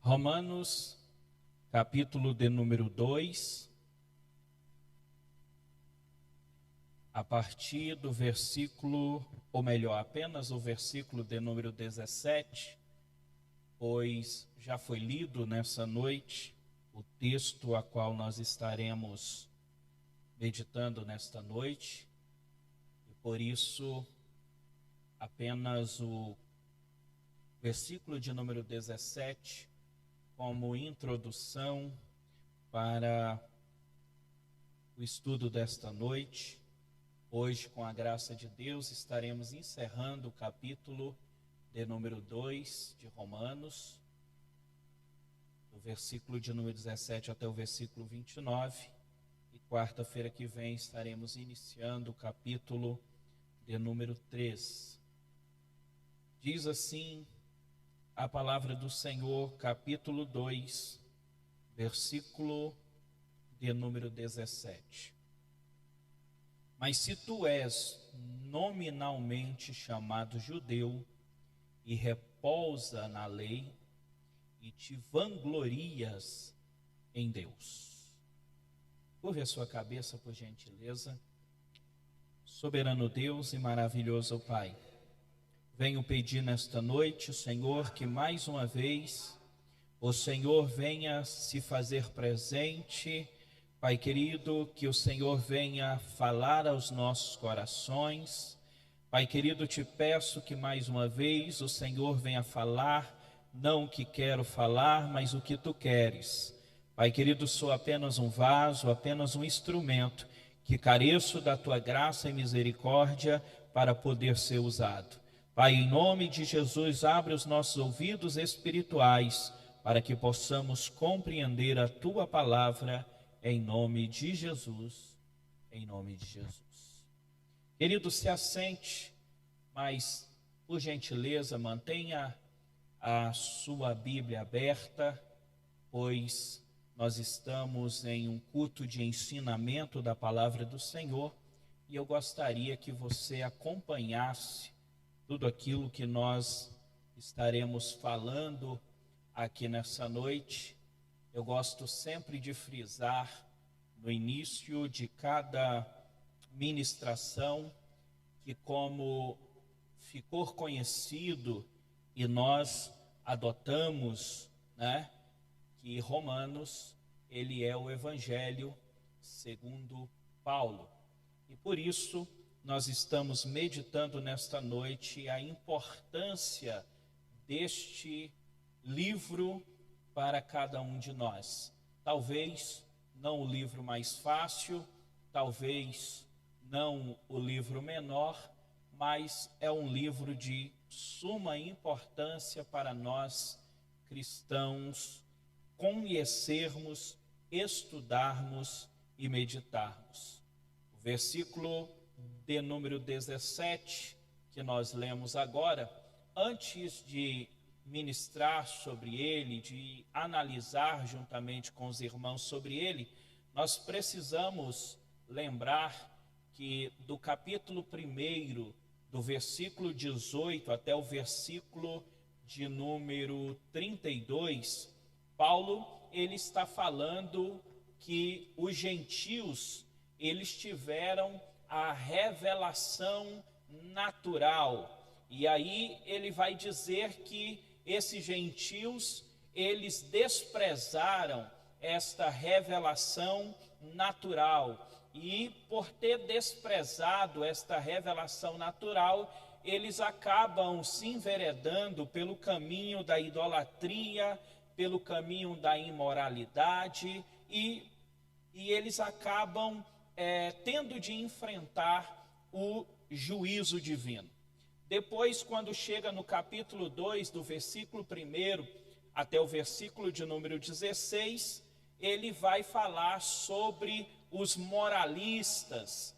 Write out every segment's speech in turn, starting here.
Romanos, capítulo de número 2, a partir do versículo, ou melhor, apenas o versículo de número 17, pois já foi lido nessa noite o texto a qual nós estaremos meditando nesta noite, e por isso apenas o versículo de número 17 como introdução para o estudo desta noite. Hoje, com a graça de Deus, estaremos encerrando o capítulo de número 2 de Romanos, do versículo de número 17 até o versículo 29, e quarta-feira que vem estaremos iniciando o capítulo de número 3. Diz assim a palavra do Senhor, capítulo 2, versículo de número 17. Mas se tu és nominalmente chamado judeu e repousa na lei e te vanglorias em Deus. Curve a sua cabeça, por gentileza. Soberano Deus e maravilhoso Pai, venho pedir nesta noite, Senhor, que mais uma vez o Senhor venha se fazer presente. Pai querido, que o Senhor venha falar aos nossos corações. Pai querido, te peço que mais uma vez o Senhor venha falar, não o que quero falar, mas o que tu queres. Pai querido, sou apenas um vaso, apenas um instrumento, que careço da tua graça e misericórdia para poder ser usado. Pai, em nome de Jesus, abre os nossos ouvidos espirituais para que possamos compreender a tua palavra, em nome de Jesus, em nome de Jesus. Querido, se assente, mas, por gentileza, mantenha a sua Bíblia aberta, pois nós estamos em um culto de ensinamento da palavra do Senhor, e eu gostaria que você acompanhasse tudo aquilo que nós estaremos falando aqui nessa noite. Eu gosto sempre de frisar no início de cada ministração que, como ficou conhecido e nós adotamos, que Romanos, ele é o Evangelho segundo Paulo. E por isso nós estamos meditando nesta noite a importância deste livro para cada um de nós. Talvez não o livro mais fácil, talvez não o livro menor, mas é um livro de suma importância para nós cristãos conhecermos, estudarmos e meditarmos. O versículo de número 17, que nós lemos agora, antes de ministrar sobre ele, de analisar juntamente com os irmãos sobre ele, nós precisamos lembrar que do capítulo 1, do versículo 18 até o versículo de número 32, Paulo, ele está falando que os gentios, eles tiveram a revelação natural. E aí ele vai dizer que esses gentios, eles desprezaram esta revelação natural. E por ter desprezado esta revelação natural, eles acabam se enveredando pelo caminho da idolatria, pelo caminho da imoralidade, e eles acabam tendo de enfrentar o juízo divino. Depois, quando chega no capítulo 2, do versículo 1 até o versículo de número 16, ele vai falar sobre os moralistas,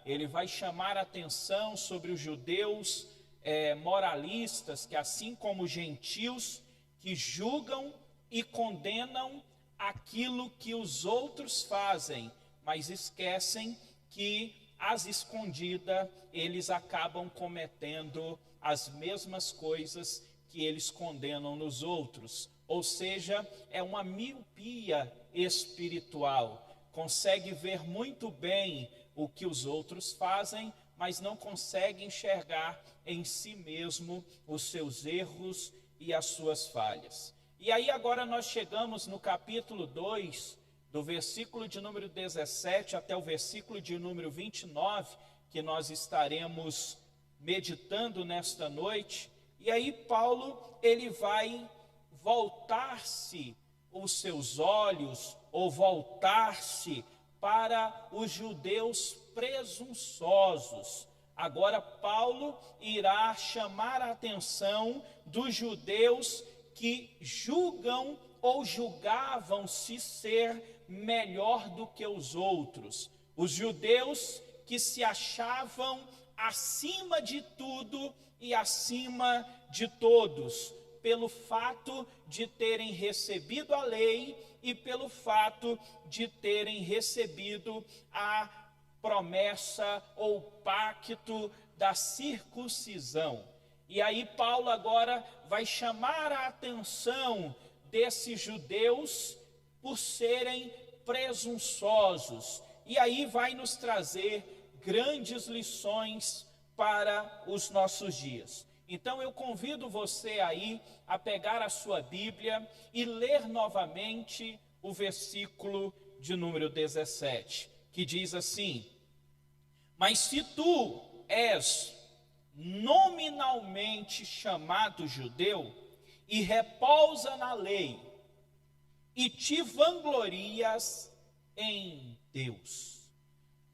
Ele vai chamar a atenção sobre os judeus moralistas, que assim como os gentios, que julgam e condenam aquilo que os outros fazem, mas esquecem que às escondidas eles acabam cometendo as mesmas coisas que eles condenam nos outros. ou seja, é uma miopia espiritual. Consegue ver muito bem o que os outros fazem, mas não consegue enxergar em si mesmo os seus erros e as suas falhas. E aí agora nós chegamos no capítulo 2, do versículo de número 17 até o versículo de número 29, que nós estaremos meditando nesta noite. E aí Paulo, ele vai voltar-se os seus olhos, ou voltar-se para os judeus presunçosos. Agora Paulo irá chamar a atenção dos judeus que julgam ou julgavam-se ser melhor do que os outros. Os judeus que se achavam acima de tudo e acima de todos, pelo fato de terem recebido a lei e pelo fato de terem recebido a promessa ou pacto da circuncisão. E aí Paulo agora vai chamar a atenção desses judeus por serem presunçosos. E aí vai nos trazer grandes lições para os nossos dias. Então eu convido você aí a pegar a sua Bíblia e ler novamente o versículo de número 17, que diz assim: mas se tu és nominalmente chamado judeu e repousa na lei e te vanglorias em Deus.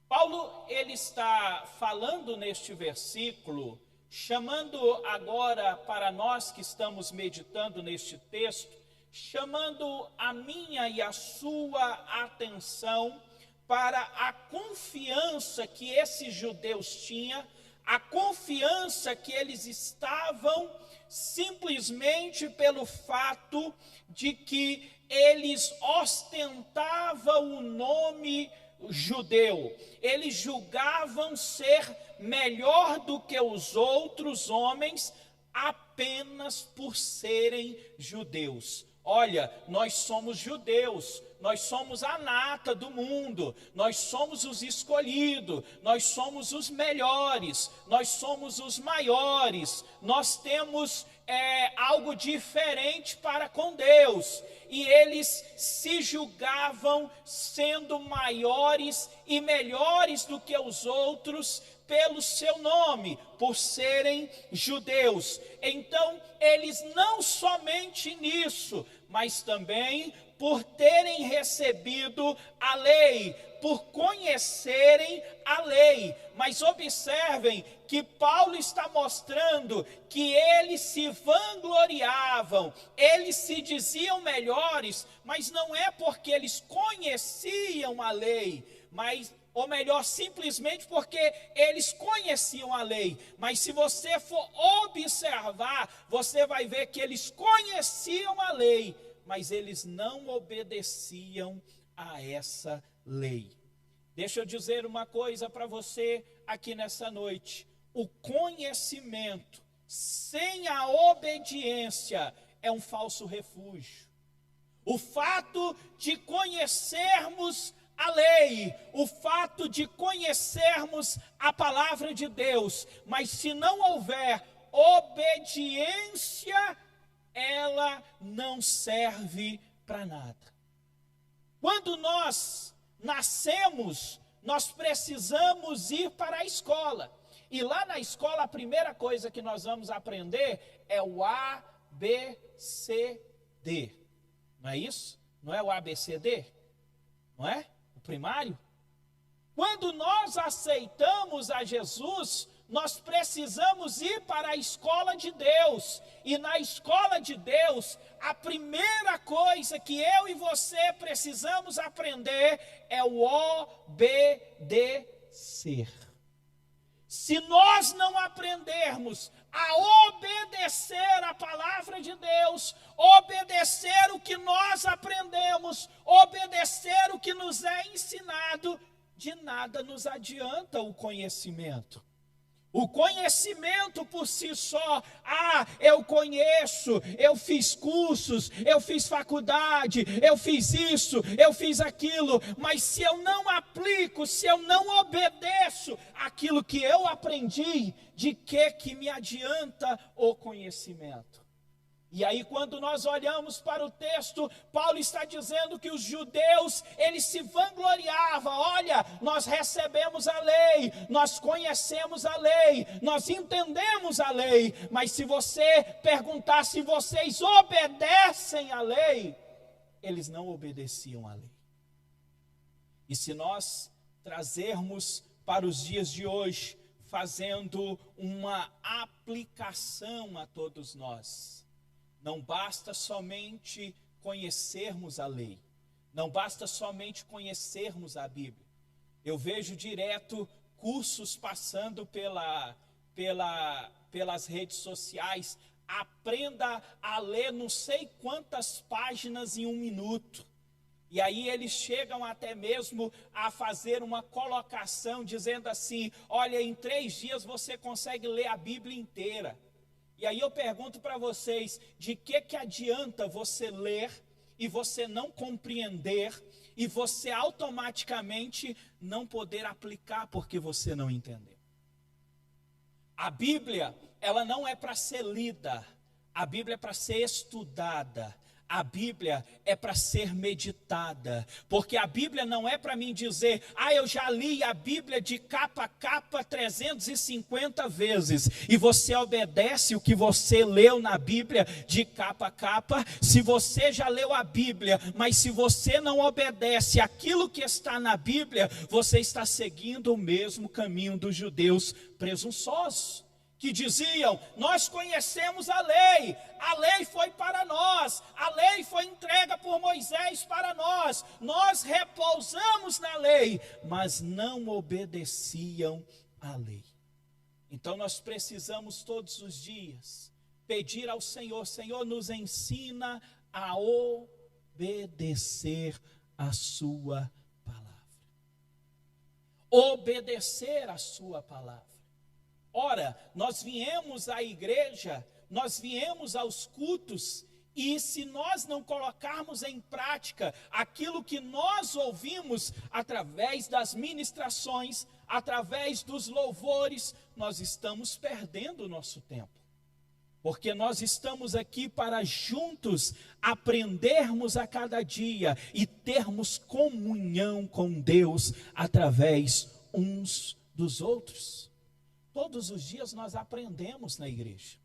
Paulo, ele está falando neste versículo, chamando agora para nós que estamos meditando neste texto, chamando a minha e a sua atenção para a confiança que esses judeus tinham, a confiança que eles estavam simplesmente pelo fato de que eles ostentavam o nome judeu. Eles julgavam ser melhor do que os outros homens apenas por serem judeus. Olha, nós somos judeus, nós somos a nata do mundo, nós somos os escolhidos, nós somos os melhores, nós somos os maiores, nós temos algo diferente para com Deus. E eles se julgavam sendo maiores e melhores do que os outros pelo seu nome, por serem judeus. Então, eles não somente nisso, mas também por terem recebido a lei, por conhecerem a lei. Mas observem que Paulo está mostrando que eles se vangloriavam, eles se diziam melhores, mas não é porque eles conheciam a lei, ou melhor, simplesmente porque eles conheciam a lei. Mas se você for observar, você vai ver que eles conheciam a lei, mas eles não obedeciam a essa lei. Deixa eu dizer uma coisa para você aqui nessa noite: o conhecimento sem a obediência é um falso refúgio. O fato de conhecermos a lei, o fato de conhecermos a palavra de Deus, mas se não houver obediência, ela não serve para nada. Quando nós nascemos, nós precisamos ir para a escola. E lá na escola, a primeira coisa que nós vamos aprender é o A, B, C, D. Não é isso? Não é o A, B, C, D? Não é? O primário? Quando nós aceitamos a Jesus, nós precisamos ir para a escola de Deus. E na escola de Deus, a primeira coisa que eu e você precisamos aprender é o obedecer. Se nós não aprendermos a obedecer a palavra de Deus, obedecer o que nós aprendemos, obedecer o que nos é ensinado, de nada nos adianta o conhecimento. O conhecimento por si só, eu conheço, eu fiz cursos, eu fiz faculdade, eu fiz isso, eu fiz aquilo, mas se eu não aplico, se eu não obedeço aquilo que eu aprendi, de que me adianta o conhecimento? E aí, quando nós olhamos para o texto, Paulo está dizendo que os judeus, eles se vangloriavam: olha, nós recebemos a lei, nós conhecemos a lei, nós entendemos a lei, mas se você perguntar se vocês obedecem à lei, eles não obedeciam à lei. E se nós trazermos para os dias de hoje, fazendo uma aplicação a todos nós, não basta somente conhecermos a lei, não basta somente conhecermos a Bíblia. Eu vejo direto cursos passando pelas redes sociais: aprenda a ler não sei quantas páginas em 1 minuto. E aí eles chegam até mesmo a fazer uma colocação dizendo assim: olha, em 3 dias você consegue ler a Bíblia inteira. E aí eu pergunto para vocês, de que adianta você ler e você não compreender e você automaticamente não poder aplicar porque você não entendeu? A Bíblia, ela não é para ser lida, a Bíblia é para ser estudada. A Bíblia é para ser meditada, porque a Bíblia não é para mim dizer: eu já li a Bíblia de capa a capa 350 vezes, e você obedece o que você leu na Bíblia de capa a capa. Se você já leu a Bíblia, mas se você não obedece aquilo que está na Bíblia, você está seguindo o mesmo caminho dos judeus presunçosos, que diziam: nós conhecemos a lei foi para nós, a lei foi entregue por Moisés para nós repousamos na lei, mas não obedeciam à lei. Então nós precisamos todos os dias pedir ao Senhor: Senhor, nos ensina a obedecer a sua palavra. Obedecer a sua palavra. Ora, nós viemos à igreja, nós viemos aos cultos, e se nós não colocarmos em prática aquilo que nós ouvimos através das ministrações, através dos louvores, nós estamos perdendo o nosso tempo. Porque nós estamos aqui para juntos aprendermos a cada dia e termos comunhão com Deus através uns dos outros. Todos os dias nós aprendemos na igreja.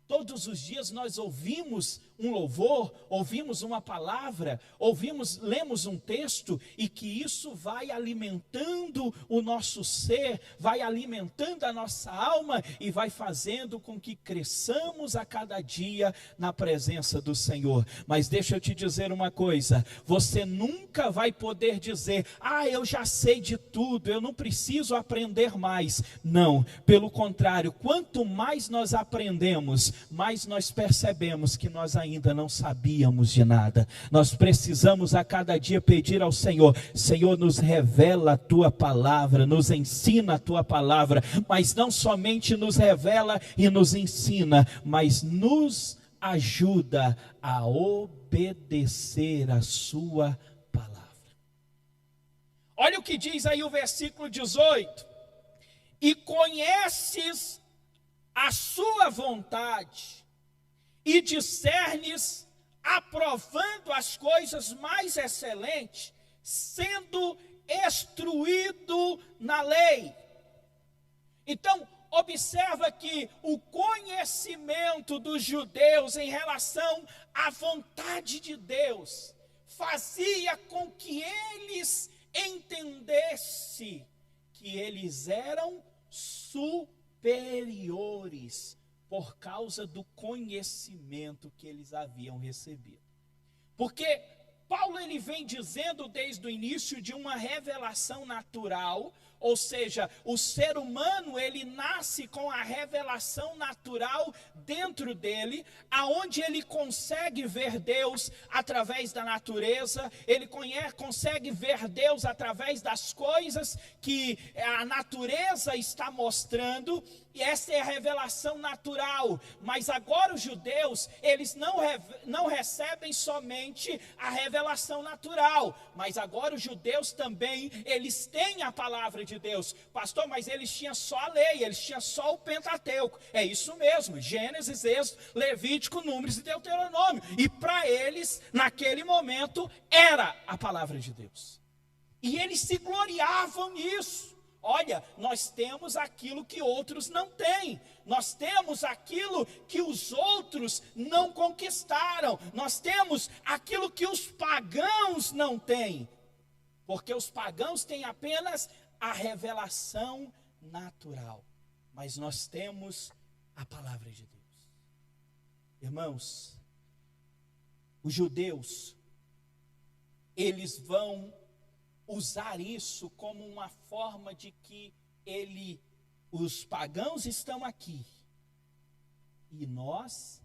Todos os dias nós ouvimos um louvor, ouvimos uma palavra, lemos um texto, e que isso vai alimentando o nosso ser, vai alimentando a nossa alma e vai fazendo com que cresçamos a cada dia na presença do Senhor. Mas deixa eu te dizer uma coisa: você nunca vai poder dizer: eu já sei de tudo, eu não preciso aprender mais. Não, pelo contrário, quanto mais nós aprendemos, mais nós percebemos que nós ainda não sabíamos de nada. Nós precisamos a cada dia pedir ao Senhor: Senhor, nos revela a tua palavra, nos ensina a tua palavra, mas não somente nos revela e nos ensina, mas nos ajuda a obedecer a sua palavra. Olha o que diz aí o versículo 18: e conheces a sua vontade, e discernes, aprovando as coisas mais excelentes, sendo instruído na lei. Então, observa que o conhecimento dos judeus em relação à vontade de Deus fazia com que eles entendessem que eles eram superiores por causa do conhecimento que eles haviam recebido. Porque Paulo ele vem dizendo desde o início de uma revelação natural, Ou seja, o ser humano, ele nasce com a revelação natural dentro dele, aonde ele consegue ver Deus através da natureza, ele consegue ver Deus através das coisas que a natureza está mostrando, e essa é a revelação natural. Mas agora os judeus, eles não recebem somente a revelação natural, mas agora os judeus também, eles têm a palavra de Deus. Pastor, mas eles tinham só a lei, eles tinham só o Pentateuco. É isso mesmo, Gênesis, Êxodo, Levítico, Números e Deuteronômio. E para eles, naquele momento, era a palavra de Deus. E eles se gloriavam nisso. Olha, nós temos aquilo que outros não têm. Nós temos aquilo que os outros não conquistaram. Nós temos aquilo que os pagãos não têm. Porque os pagãos têm apenas a revelação natural. Mas nós temos a palavra de Deus. Irmãos, os judeus, eles vão usar isso como uma forma de que os pagãos estão aqui e nós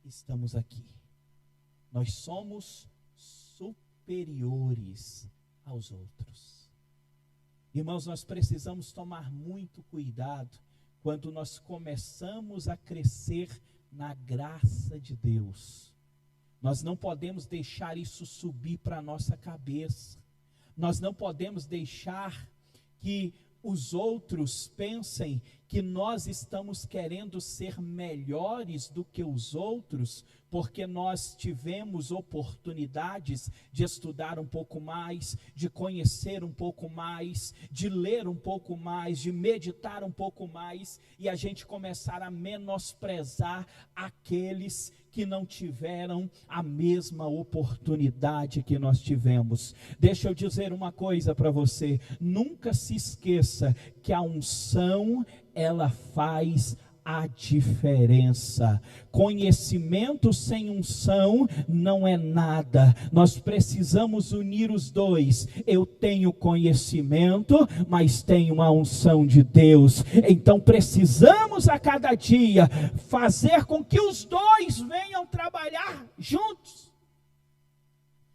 estamos aqui. Nós somos superiores aos outros. Irmãos, nós precisamos tomar muito cuidado quando nós começamos a crescer na graça de Deus. Nós não podemos deixar isso subir para a nossa cabeça. Nós não podemos deixar que os outros pensem que nós estamos querendo ser melhores do que os outros, porque nós tivemos oportunidades de estudar um pouco mais, de conhecer um pouco mais, de ler um pouco mais, de meditar um pouco mais, e a gente começar a menosprezar aqueles que não tiveram a mesma oportunidade que nós tivemos. Deixa eu dizer uma coisa para você, nunca se esqueça que a unção, ela faz a diferença. Conhecimento sem unção não é nada. Nós precisamos unir os dois. Eu tenho conhecimento, mas tenho a unção de Deus. Então precisamos a cada dia fazer com que os dois venham trabalhar juntos.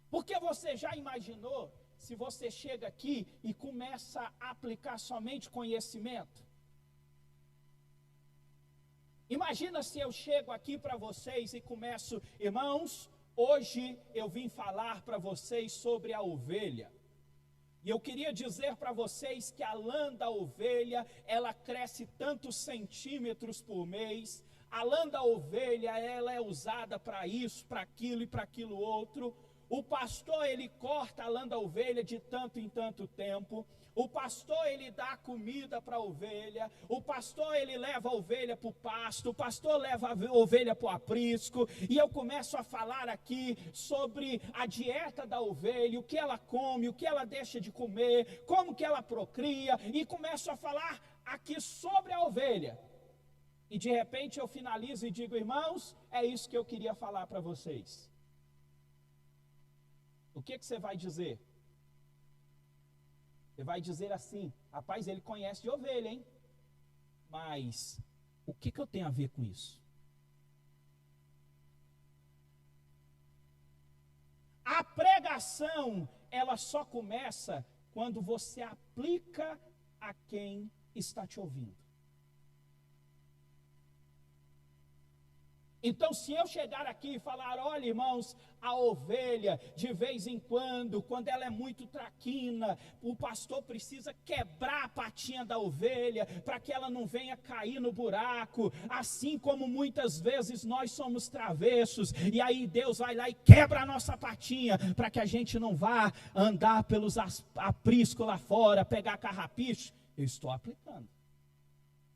Porque você já imaginou se você chega aqui e começa a aplicar somente conhecimento? Imagina se eu chego aqui para vocês e começo, irmãos, hoje eu vim falar para vocês sobre a ovelha. E eu queria dizer para vocês que a lã da ovelha, ela cresce tantos centímetros por mês. A lã da ovelha, ela é usada para isso, para aquilo e para aquilo outro. O pastor, ele corta a lã da ovelha de tanto em tanto tempo. O pastor, ele dá comida para a ovelha. O pastor, ele leva a ovelha para o pasto. O pastor leva a ovelha para o aprisco. E eu começo a falar aqui sobre a dieta da ovelha, o que ela come, o que ela deixa de comer, como que ela procria. E começo a falar aqui sobre a ovelha. E de repente eu finalizo e digo, irmãos, é isso que eu queria falar para vocês. O que você vai dizer? Você vai dizer assim, rapaz, ele conhece de ovelha, hein? Mas o que eu tenho a ver com isso? A pregação, ela só começa quando você aplica a quem está te ouvindo. Então, se eu chegar aqui e falar, olha, irmãos, a ovelha, de vez em quando ela é muito traquina, o pastor precisa quebrar a patinha da ovelha, para que ela não venha cair no buraco, assim como muitas vezes nós somos travessos, e aí Deus vai lá e quebra a nossa patinha, para que a gente não vá andar pelos apriscos lá fora, pegar carrapicho. Eu estou aplicando.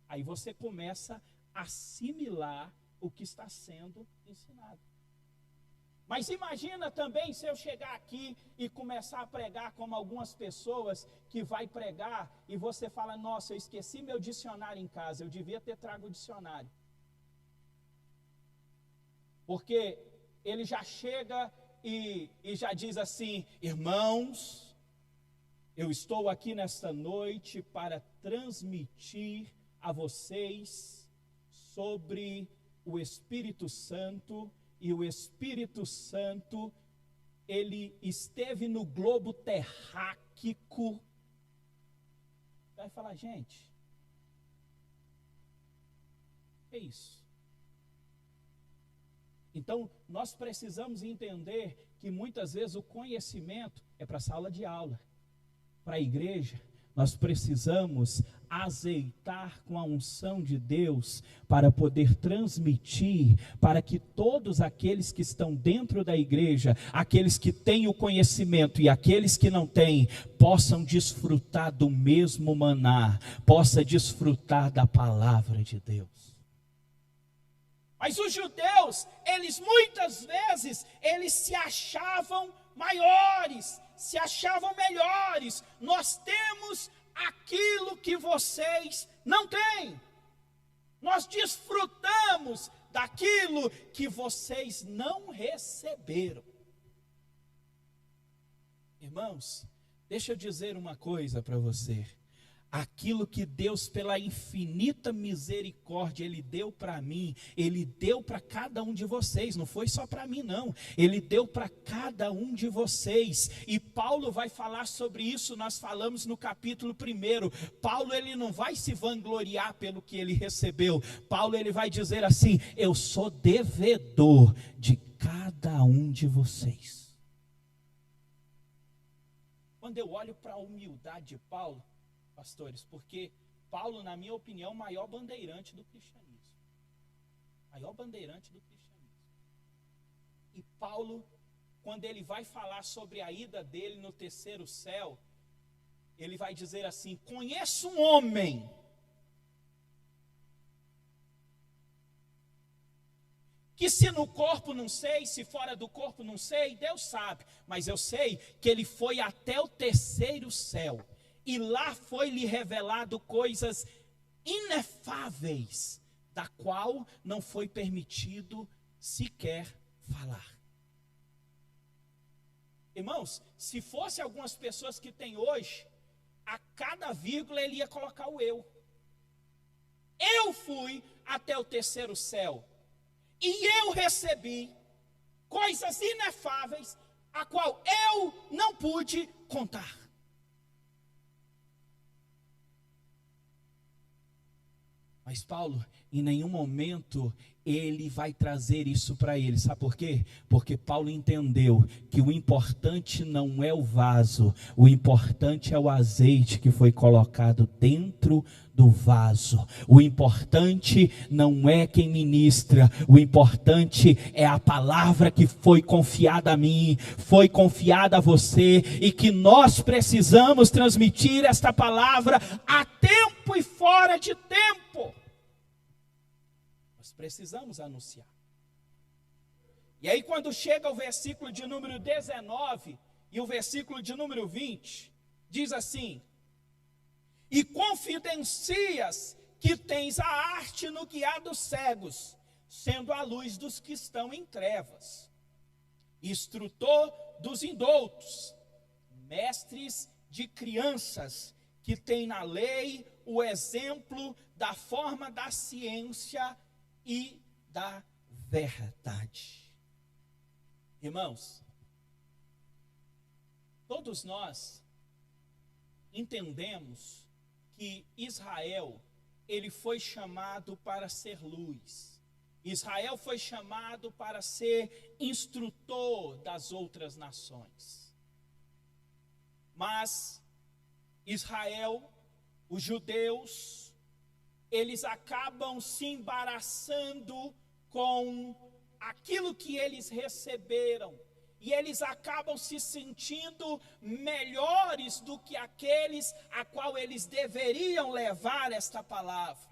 Aí você começa a assimilar o que está sendo ensinado. Mas imagina também se eu chegar aqui e começar a pregar como algumas pessoas que vai pregar e você fala, nossa, eu esqueci meu dicionário em casa, eu devia ter trago o dicionário. Porque ele já chega e já diz assim, irmãos, Eu estou aqui nesta noite para transmitir a vocês sobre o Espírito Santo, e o Espírito Santo, ele esteve no globo terráqueo. Vai falar, gente, que é isso? Então, nós precisamos entender que muitas vezes o conhecimento é para a sala de aula, para a igreja. Nós precisamos azeitar com a unção de Deus para poder transmitir, para que todos aqueles que estão dentro da igreja, aqueles que têm o conhecimento e aqueles que não têm, possam desfrutar do mesmo maná, possam desfrutar da palavra de Deus. Mas os judeus, eles muitas vezes, eles se achavam maiores, se achavam melhores. Nós temos aquilo que vocês não têm. Nós desfrutamos daquilo que vocês não receberam. Irmãos, deixa eu dizer uma coisa para você. Aquilo que Deus, pela infinita misericórdia, Ele deu para mim, Ele deu para cada um de vocês, não foi só para mim não, Ele deu para cada um de vocês, e Paulo vai falar sobre isso, nós falamos no capítulo 1, Paulo ele não vai se vangloriar pelo que ele recebeu, Paulo ele vai dizer assim, eu sou devedor de cada um de vocês. Quando eu olho para a humildade de Paulo, pastores, porque Paulo, na minha opinião, é o maior bandeirante do cristianismo. Maior bandeirante do cristianismo. E Paulo, quando ele vai falar sobre a ida dele no terceiro céu, ele vai dizer assim, conheço um homem que se no corpo não sei, se fora do corpo não sei, Deus sabe, mas eu sei que ele foi até o terceiro céu. E lá foi-lhe revelado coisas inefáveis, da qual não foi permitido sequer falar. Irmãos, se fosse algumas pessoas que tem hoje, a cada vírgula ele ia colocar o eu. Eu fui até o terceiro céu, e eu recebi coisas inefáveis, a qual eu não pude contar. Mas Paulo, em nenhum momento, ele vai trazer isso para ele. Sabe por quê? Porque Paulo entendeu que o importante não é o vaso, o importante é o azeite que foi colocado dentro do vaso. O importante não é quem ministra, o importante é a palavra que foi confiada a mim, foi confiada a você, e que nós precisamos transmitir esta palavra a tempo e fora de tempo. Nós precisamos anunciar. E aí quando chega o versículo de número 19 e o versículo de número 20, diz assim: e confidencias que tens a arte no guiar dos cegos, sendo a luz dos que estão em trevas, instrutor dos indoutos, mestres de crianças, que tem na lei o exemplo da forma da ciência e da verdade. Irmãos, todos nós entendemos que Israel, ele foi chamado para ser luz. Israel foi chamado para ser instrutor das outras nações. Mas Israel, os judeus, eles acabam se embaraçando com aquilo que eles receberam. E eles acabam se sentindo melhores do que aqueles a qual eles deveriam levar esta palavra.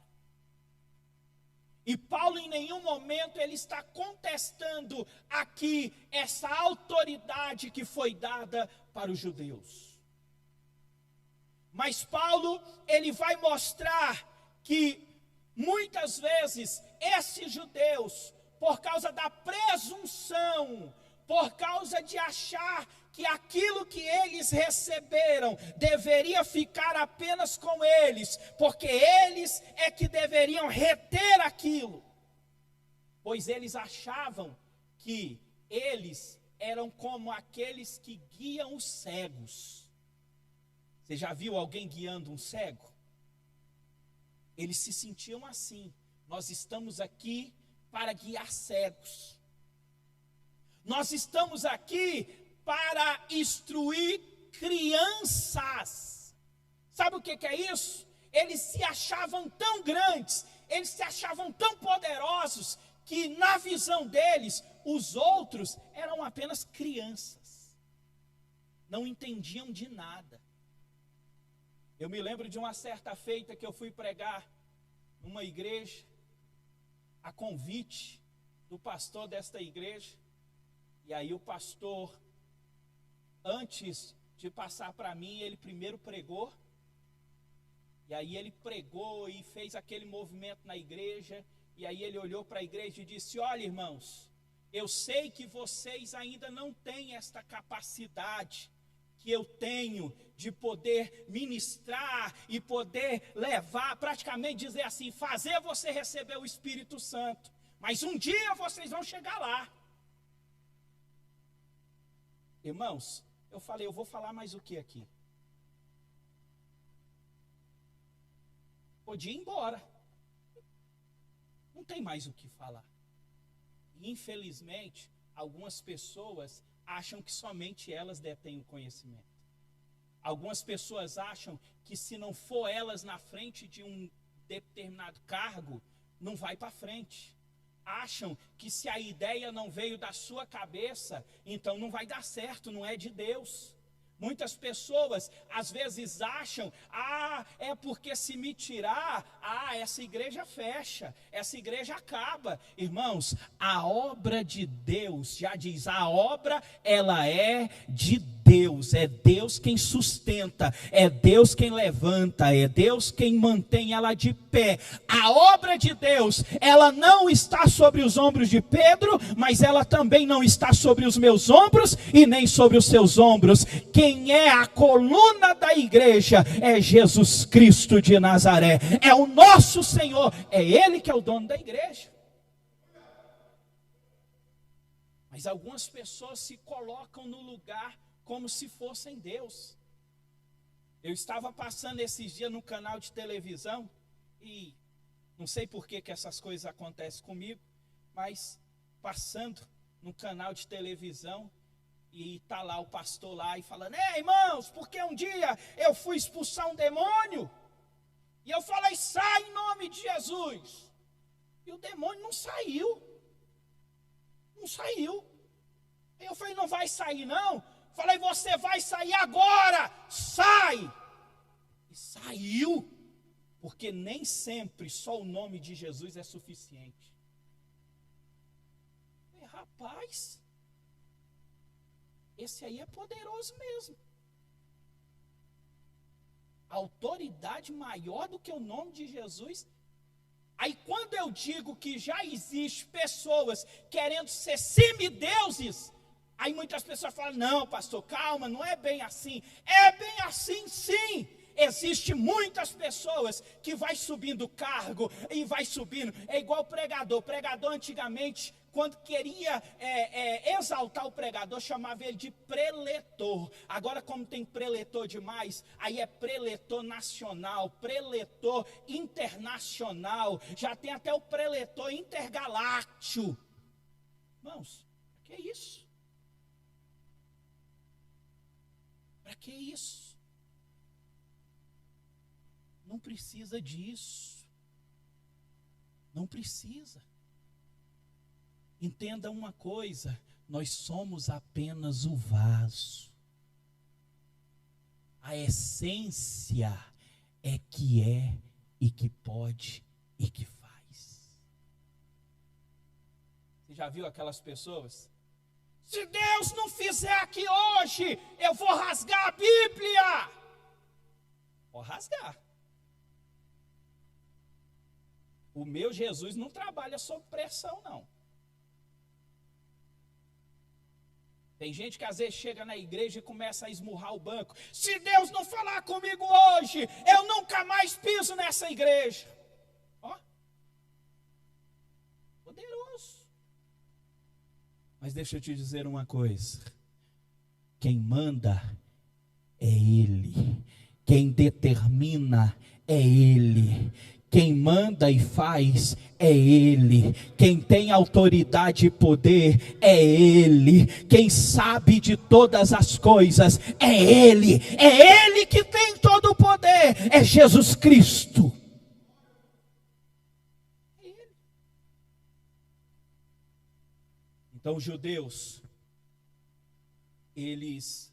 E Paulo em nenhum momento ele está contestando aqui essa autoridade que foi dada para os judeus. Mas Paulo ele vai mostrar que muitas vezes esses judeus, por causa da presunção, por causa de achar que aquilo que eles receberam deveria ficar apenas com eles, porque eles é que deveriam reter aquilo, pois eles achavam que eles eram como aqueles que guiam os cegos. Você já viu alguém guiando um cego? Eles se sentiam assim: nós estamos aqui para guiar cegos, nós estamos aqui para instruir crianças. Sabe o que é isso? Eles se achavam tão grandes, eles se achavam tão poderosos, que na visão deles, os outros eram apenas crianças, não entendiam de nada. Eu me lembro de uma certa feita que eu fui pregar numa igreja, a convite do pastor desta igreja, e aí o pastor, antes de passar para mim, ele primeiro pregou, e aí ele pregou e fez aquele movimento na igreja, e aí ele olhou para a igreja e disse: olha, irmãos, eu sei que vocês ainda não têm esta capacidade que eu tenho de poder ministrar e poder levar, praticamente dizer assim, fazer você receber o Espírito Santo, mas um dia vocês vão chegar lá. Irmãos, eu falei, eu vou falar mais o que aqui? Podia ir embora, não tem mais o que falar. Infelizmente, algumas pessoas acham que somente elas detêm o conhecimento. Algumas pessoas acham que se não for elas na frente de um determinado cargo, não vai para frente. Acham que se a ideia não veio da sua cabeça, então não vai dar certo, não é de Deus. Muitas pessoas às vezes acham, é porque se me tirar, essa igreja fecha, essa igreja acaba. Irmãos, a obra de Deus, já diz, a obra ela é de Deus, é Deus quem sustenta, é Deus quem levanta, é Deus quem mantém ela de pé. A obra de Deus, ela não está sobre os ombros de Pedro, mas ela também não está sobre os meus ombros e nem sobre os seus ombros. Quem é a coluna da igreja é Jesus Cristo de Nazaré, é o nosso Senhor, é Ele que é o dono da igreja. Mas algumas pessoas se colocam no lugar como se fossem Deus. Eu estava passando esses dias no canal de televisão e não sei por que essas coisas acontecem comigo, mas passando no canal de televisão e está lá o pastor lá e falando: irmãos, porque um dia eu fui expulsar um demônio e eu falei: sai em nome de Jesus, e o demônio não saiu. Aí eu falei: não vai sair não? Falei: você vai sair agora, sai! E saiu, porque nem sempre só o nome de Jesus é suficiente. Rapaz, esse aí é poderoso mesmo. Autoridade maior do que o nome de Jesus. Aí quando eu digo que já existe pessoas querendo ser semideuses, aí muitas pessoas falam: não, pastor, calma, não é bem assim. É bem assim, sim. Existe muitas pessoas que vai subindo cargo e vai subindo. É igual pregador. Pregador antigamente, quando queria exaltar o pregador, chamava ele de preletor. Agora, como tem preletor demais, aí é preletor nacional, preletor internacional, já tem até o preletor intergaláctico. Irmãos, que isso? Para que isso? Não precisa disso. Não precisa. Entenda uma coisa: nós somos apenas o vaso. A essência é que é e que pode e que faz. Você já viu aquelas pessoas? Se Deus não fizer aqui hoje, eu vou rasgar a Bíblia. Vou rasgar. O meu Jesus não trabalha sob pressão, não. Tem gente que às vezes chega na igreja e começa a esmurrar o banco. Se Deus não falar comigo hoje, eu nunca mais piso nessa igreja. Ó, poderoso. Mas deixa eu te dizer uma coisa. Quem manda é Ele. Quem determina é Ele. Quem manda e faz é Ele. Quem tem autoridade e poder é Ele. Quem sabe de todas as coisas é Ele. É Ele que tem todo o poder. É Jesus Cristo. É Ele. Então os judeus, eles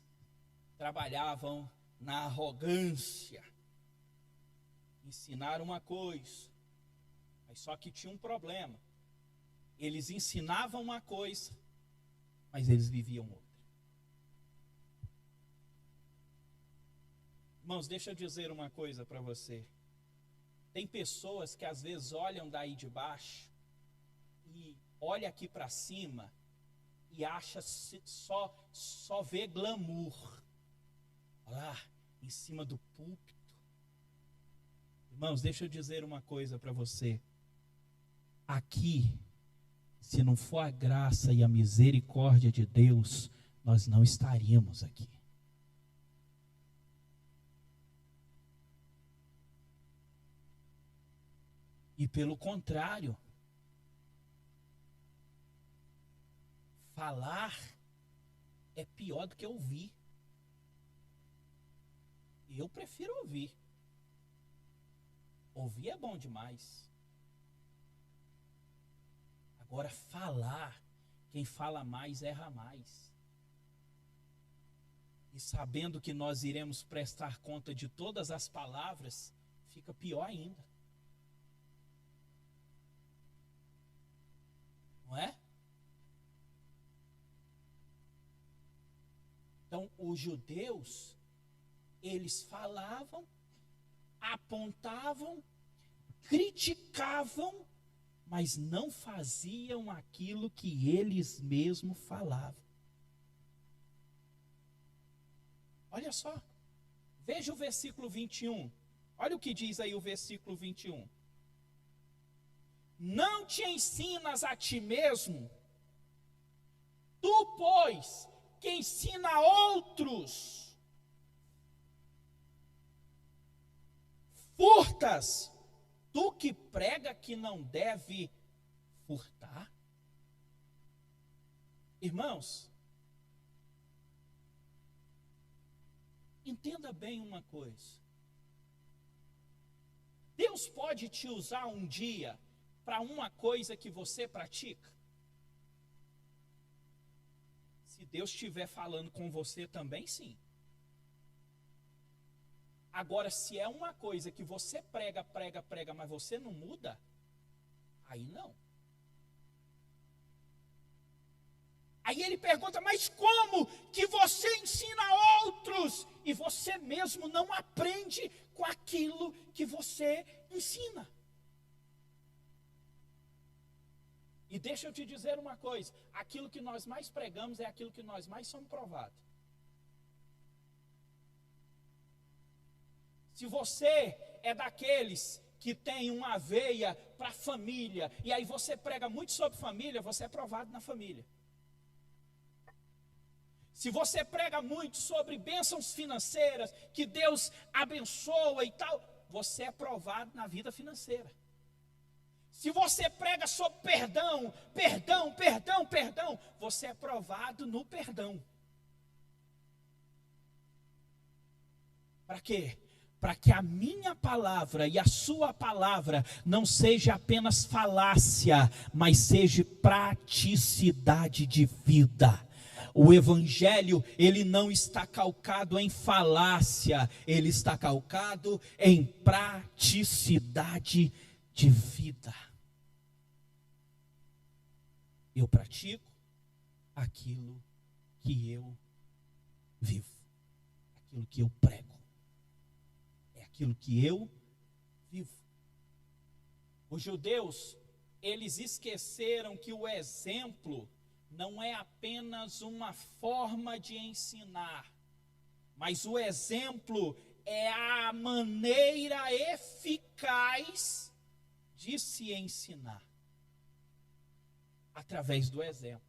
trabalhavam na arrogância. Ensinaram uma coisa, mas só que tinha um problema. Eles ensinavam uma coisa, mas eles viviam outra. Irmãos, deixa eu dizer uma coisa para você. Tem pessoas que às vezes olham daí de baixo e olha aqui para cima e acha só vê glamour. Olha lá, em cima do púlpito. Irmãos, deixa eu dizer uma coisa para você. Aqui, se não for a graça e a misericórdia de Deus, nós não estaríamos aqui. E pelo contrário, falar é pior do que ouvir. Eu prefiro ouvir. Ouvir é bom demais. Agora falar, quem fala mais erra mais. E sabendo que nós iremos prestar conta de todas as palavras, fica pior ainda. Não é? Então, os judeus, eles falavam, apontavam, criticavam, mas não faziam aquilo que eles mesmos falavam. Olha só, veja o versículo 21. Olha o que diz aí o versículo 21. Não te ensinas a ti mesmo, tu, pois, que ensina a outros, furtas, tu que prega que não deve furtar. Irmãos, entenda bem uma coisa. Deus pode te usar um dia para uma coisa que você pratica. Se Deus estiver falando com você também, sim. Agora, se é uma coisa que você prega, mas você não muda, aí não. Aí ele pergunta, mas como que você ensina outros e você mesmo não aprende com aquilo que você ensina? E deixa eu te dizer uma coisa, aquilo que nós mais pregamos é aquilo que nós mais somos provados. Se você é daqueles que tem uma veia para família, e aí você prega muito sobre família, você é provado na família. Se você prega muito sobre bênçãos financeiras, que Deus abençoa e tal, você é provado na vida financeira. Se você prega sobre perdão, você é provado no perdão. Para quê? Para que a minha palavra e a sua palavra não seja apenas falácia, mas seja praticidade de vida. O evangelho, ele não está calcado em falácia, ele está calcado em praticidade de vida. Eu pratico aquilo que eu vivo, aquilo que eu prego, é aquilo que eu vivo. Os judeus, eles esqueceram que o exemplo não é apenas uma forma de ensinar, mas o exemplo é a maneira eficaz de se ensinar, através do exemplo.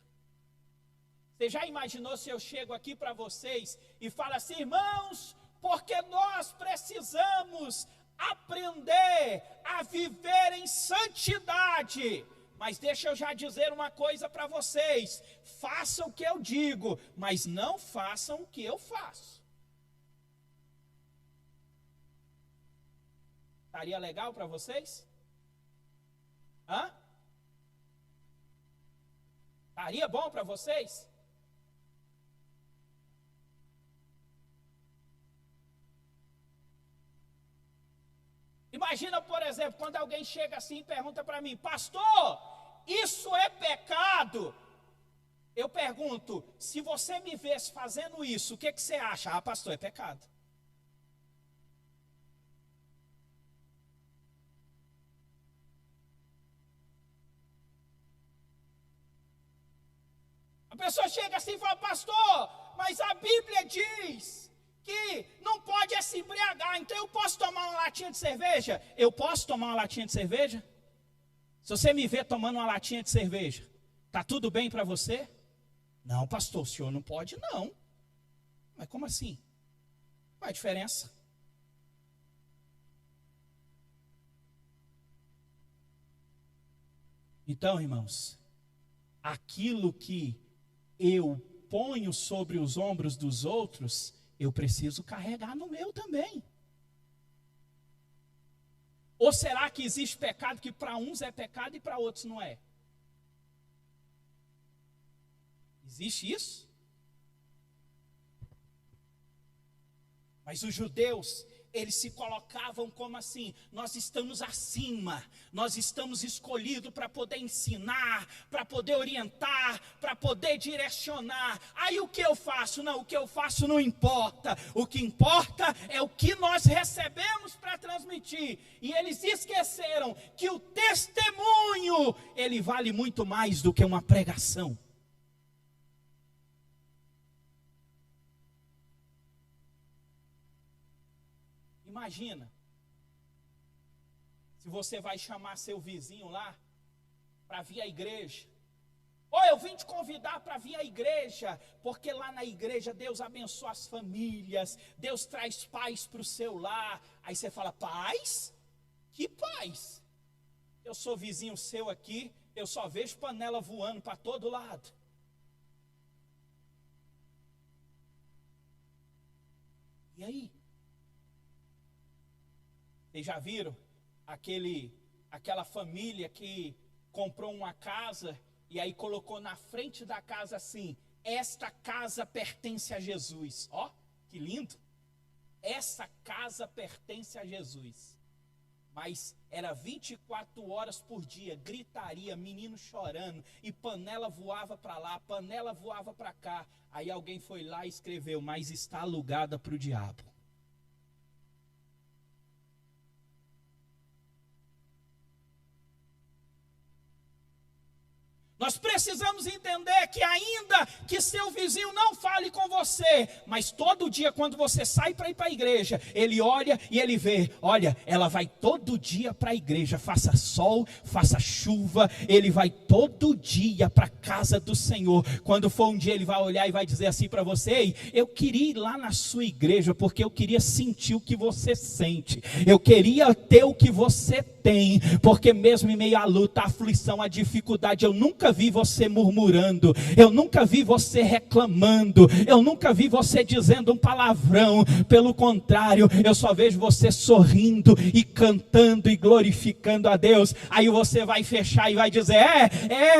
Você já imaginou se eu chego aqui para vocês e falo assim: irmãos, porque nós precisamos aprender a viver em santidade. Mas deixa eu já dizer uma coisa para vocês: façam o que eu digo, mas não façam o que eu faço. Estaria legal para vocês? Hã? Estaria bom para vocês? Imagina, por exemplo, quando alguém chega assim e pergunta para mim: pastor, isso é pecado? Eu pergunto: se você me vesse fazendo isso, o que você acha? Ah, pastor, é pecado. A pessoa chega assim e fala: pastor, mas a Bíblia diz que não pode se embriagar, então eu posso tomar uma latinha de cerveja? Eu posso tomar uma latinha de cerveja? Se você me vê tomando uma latinha de cerveja, está tudo bem para você? Não, pastor, o senhor não pode não. Mas como assim? Qual é a diferença? Então, irmãos, aquilo que eu ponho sobre os ombros dos outros, eu preciso carregar no meu também. Ou será que existe pecado que para uns é pecado e para outros não é? Existe isso? Mas os judeus, eles se colocavam como assim: nós estamos acima, nós estamos escolhidos para poder ensinar, para poder orientar, para poder direcionar. Aí o que eu faço? Não, o que eu faço não importa. O que importa é o que nós recebemos para transmitir. E eles esqueceram que o testemunho, ele vale muito mais do que uma pregação. Imagina, se você vai chamar seu vizinho lá para vir à igreja. Ou eu vim te convidar para vir à igreja, porque lá na igreja Deus abençoa as famílias, Deus traz paz para o seu lar. Aí você fala: paz? Que paz? Eu sou vizinho seu aqui, eu só vejo panela voando para todo lado. E aí? Vocês já viram aquela família que comprou uma casa e aí colocou na frente da casa assim: esta casa pertence a Jesus. Ó, que lindo! Essa casa pertence a Jesus. Mas era 24 horas por dia, gritaria, menino chorando, e panela voava para lá, panela voava para cá. Aí alguém foi lá e escreveu: mas está alugada para o diabo. Nós precisamos entender que ainda que seu vizinho não fale com você, mas todo dia quando você sai para ir para a igreja, ele olha e ele vê: olha, ela vai todo dia para a igreja, faça sol, faça chuva, ele vai todo dia para a casa do Senhor. Quando for um dia ele vai olhar e vai dizer assim para você: ei, eu queria ir lá na sua igreja porque eu queria sentir o que você sente, eu queria ter o que você tem, porque mesmo em meio à luta, à aflição, à dificuldade, eu nunca vi você murmurando, eu nunca vi você reclamando, eu nunca vi você dizendo um palavrão. Pelo contrário, eu só vejo você sorrindo e cantando e glorificando a Deus. Aí você vai fechar e vai dizer: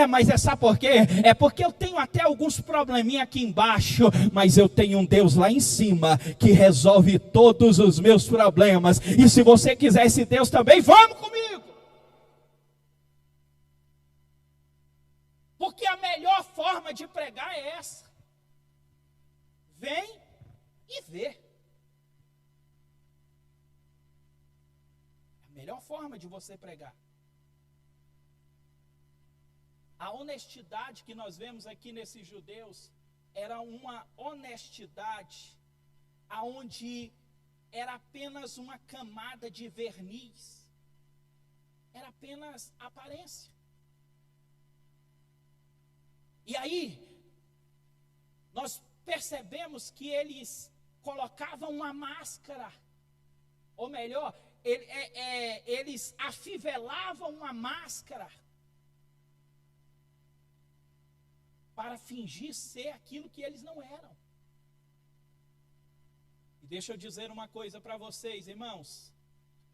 mas sabe por quê? É porque eu tenho até alguns probleminha aqui embaixo, mas eu tenho um Deus lá em cima que resolve todos os meus problemas. E se você quiser esse Deus também, vamos comigo. Porque a melhor forma de pregar é essa: vem e vê. A melhor forma de você pregar. A honestidade que nós vemos aqui nesses judeus era uma honestidade aonde era apenas uma camada de verniz, era apenas aparência. E aí, nós percebemos que eles colocavam uma máscara, ou melhor, eles afivelavam uma máscara para fingir ser aquilo que eles não eram. E deixa eu dizer uma coisa para vocês, irmãos,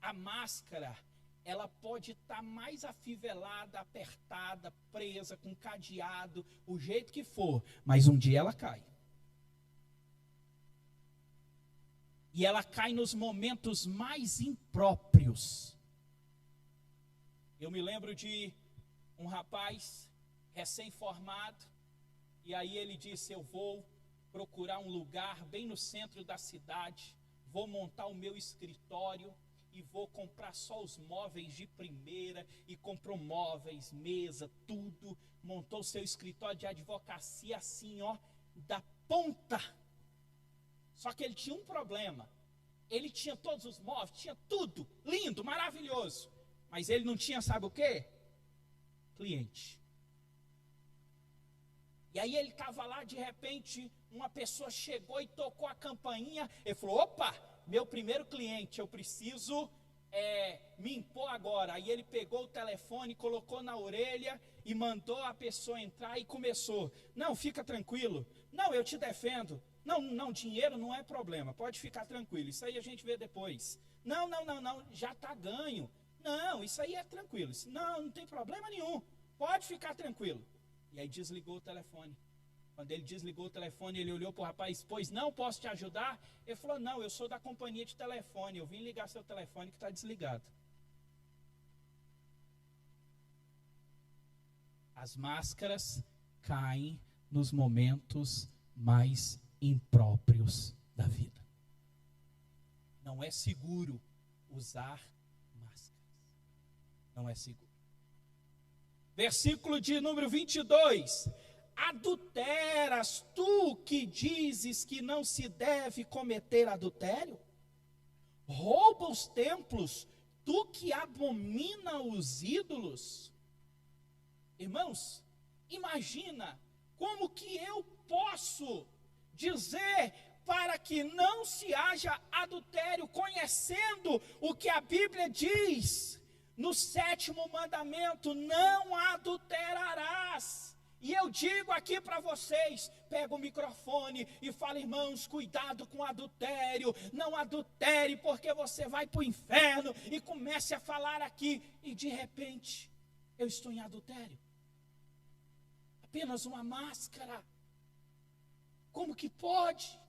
a máscara, ela pode estar mais afivelada, apertada, presa, com cadeado, o jeito que for, mas um dia ela cai. E ela cai nos momentos mais impróprios. Eu me lembro de um rapaz recém-formado, e aí ele disse: eu vou procurar um lugar bem no centro da cidade, vou montar o meu escritório e vou comprar só os móveis de primeira, e comprou móveis, mesa, tudo, montou seu escritório de advocacia assim, ó, da ponta. Só que ele tinha um problema, ele tinha todos os móveis, tinha tudo, lindo, maravilhoso, mas ele não tinha, sabe o quê? Cliente. E aí ele estava lá, de repente, uma pessoa chegou e tocou a campainha, ele falou: opa, meu primeiro cliente, eu preciso me impor agora. Aí ele pegou o telefone, colocou na orelha e mandou a pessoa entrar e começou: não, fica tranquilo, não, eu te defendo, não, dinheiro não é problema, pode ficar tranquilo, isso aí a gente vê depois, não, já está ganho, não, isso aí é tranquilo, não tem problema nenhum, pode ficar tranquilo. E aí desligou o telefone. Quando ele desligou o telefone, ele olhou para o rapaz: pois não, posso te ajudar? Ele falou: não, eu sou da companhia de telefone, eu vim ligar seu telefone que está desligado. As máscaras caem nos momentos mais impróprios da vida. Não é seguro usar máscaras. Não é seguro. Versículo de número 22. Adulteras tu que dizes que não se deve cometer adultério? Rouba os templos, tu que abomina os ídolos? Irmãos, imagina como que eu posso dizer para que não se haja adultério, conhecendo o que a Bíblia diz no 7º mandamento: não adulterarás. E eu digo aqui para vocês, pega o microfone e fala: irmãos, cuidado com adultério, não adultere porque você vai para o inferno, e comece a falar aqui, e de repente, eu estou em adultério. Apenas uma máscara. Como que pode?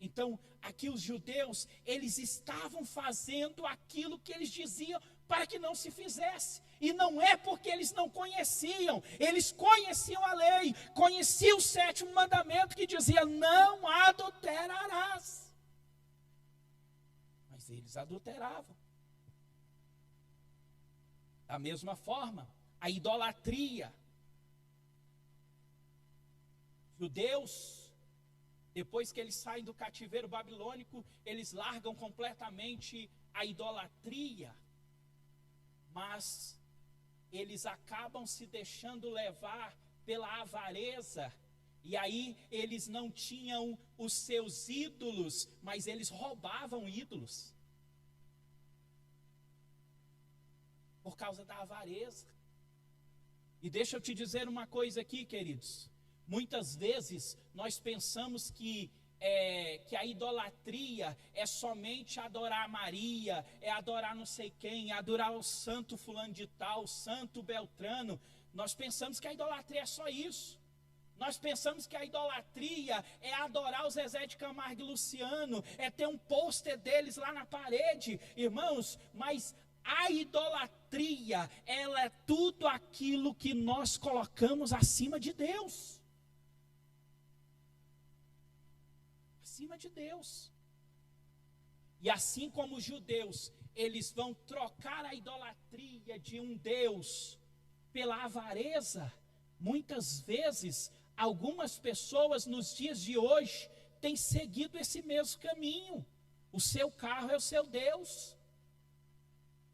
Então, aqui os judeus, eles estavam fazendo aquilo que eles diziam para que não se fizesse. E não é porque eles não conheciam, eles conheciam a lei, conheciam o 7º mandamento que dizia: não adulterarás. Mas eles adulteravam. Da mesma forma, a idolatria. Judeus, depois que eles saem do cativeiro babilônico, eles largam completamente a idolatria, mas eles acabam se deixando levar pela avareza, e aí eles não tinham os seus ídolos, mas eles roubavam ídolos, por causa da avareza. E deixa eu te dizer uma coisa aqui, queridos. Muitas vezes nós pensamos que a idolatria é somente adorar Maria, é adorar não sei quem, é adorar o santo fulano de tal, santo Beltrano. Nós pensamos que a idolatria é só isso. Nós pensamos que a idolatria é adorar o Zezé de Camargo e Luciano, é ter um pôster deles lá na parede, irmãos, mas a idolatria, ela é tudo aquilo que nós colocamos acima de Deus. Acima de Deus. E assim como os judeus, eles vão trocar a idolatria de um Deus pela avareza. Muitas vezes, algumas pessoas nos dias de hoje têm seguido esse mesmo caminho. O seu carro é o seu Deus.